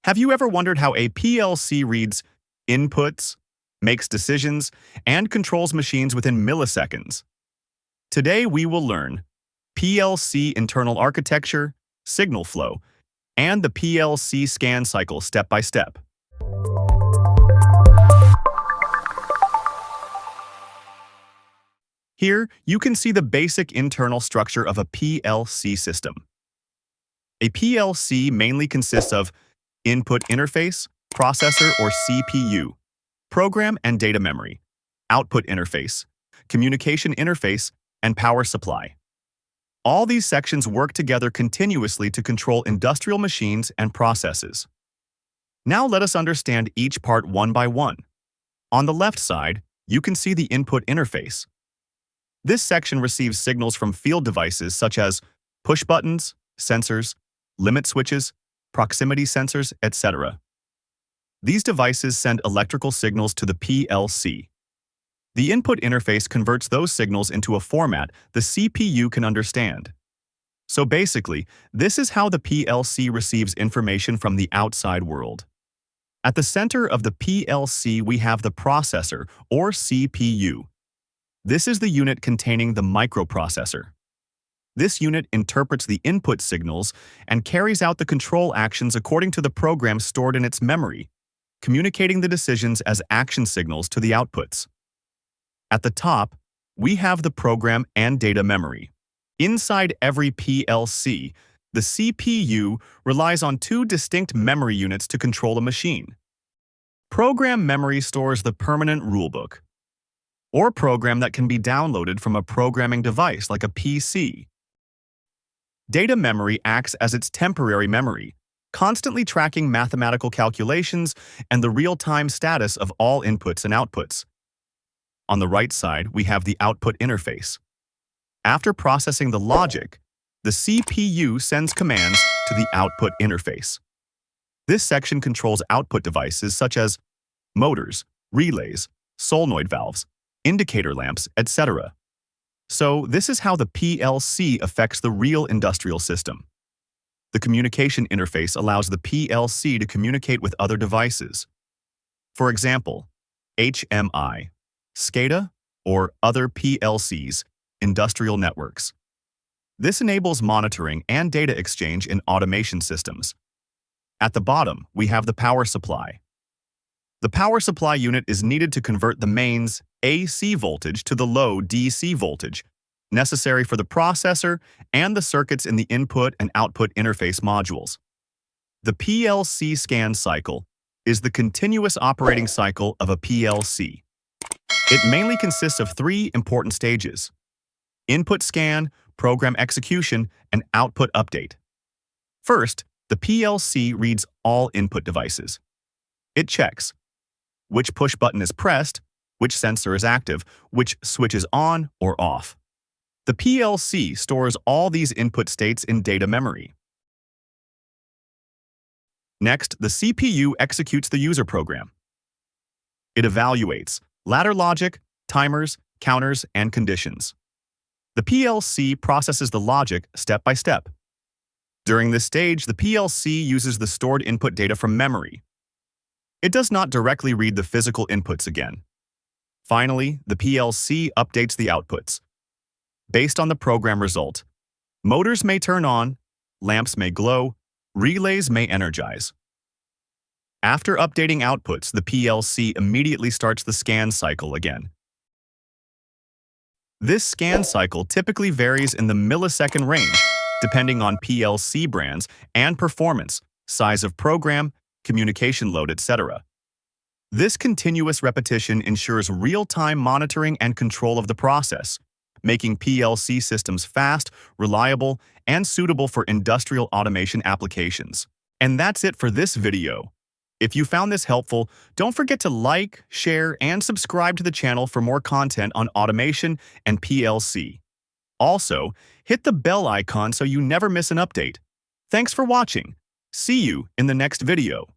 Have you ever wondered how a PLC reads inputs, makes decisions, and controls machines within milliseconds? Today we will learn PLC internal architecture, signal flow, and the PLC scan cycle step by step. Here, you can see the basic internal structure of a PLC system. A PLC mainly consists of input interface, processor or CPU, program and data memory, output interface, communication interface, and power supply. All these sections work together continuously to control industrial machines and processes. Now let us understand each part one by one. On the left side, you can see the input interface. This section receives signals from field devices such as push buttons, sensors, limit switches, proximity sensors, etc. These devices send electrical signals to the PLC. The input interface converts those signals into a format the CPU can understand. So basically, this is how the PLC receives information from the outside world. At the center of the PLC, we have the processor, or CPU. This is the unit containing the microprocessor. This unit interprets the input signals and carries out the control actions according to the program stored in its memory, communicating the decisions as action signals to the outputs. At the top, we have the program and data memory. Inside every PLC, the CPU relies on two distinct memory units to control a machine. Program memory stores the permanent rulebook, or program that can be downloaded from a programming device like a PC. Data memory acts as its temporary memory, constantly tracking mathematical calculations and the real-time status of all inputs and outputs. On the right side, we have the output interface. After processing the logic, the CPU sends commands to the output interface. This section controls output devices such as motors, relays, solenoid valves, indicator lamps, etc. So this is how the PLC affects the real industrial system. The communication interface allows the PLC to communicate with other devices. For example, HMI, SCADA, or other PLCs, industrial networks. This enables monitoring and data exchange in automation systems. At the bottom, we have the power supply. The power supply unit is needed to convert the mains AC voltage to the low DC voltage, necessary for the processor and the circuits in the input and output interface modules. The PLC scan cycle is the continuous operating cycle of a PLC. It mainly consists of three important stages: input scan, program execution, and output update. First, the PLC reads all input devices. It checks which push button is pressed, which sensor is active, which switch is on or off. The PLC stores all these input states in data memory. Next, the CPU executes the user program. It evaluates ladder logic, timers, counters, and conditions. The PLC processes the logic step by step. During this stage, the PLC uses the stored input data from memory. It does not directly read the physical inputs again. Finally, the PLC updates the outputs. Based on the program result, motors may turn on, lamps may glow, relays may energize. After updating outputs, the PLC immediately starts the scan cycle again. This scan cycle typically varies in the millisecond range, depending on PLC brands and performance, size of program, communication load, etc. This continuous repetition ensures real-time monitoring and control of the process, making PLC systems fast, reliable, and suitable for industrial automation applications. And that's it for this video. If you found this helpful, don't forget to like, share, and subscribe to the channel for more content on automation and PLC. Also, hit the bell icon so you never miss an update. Thanks for watching. See you in the next video.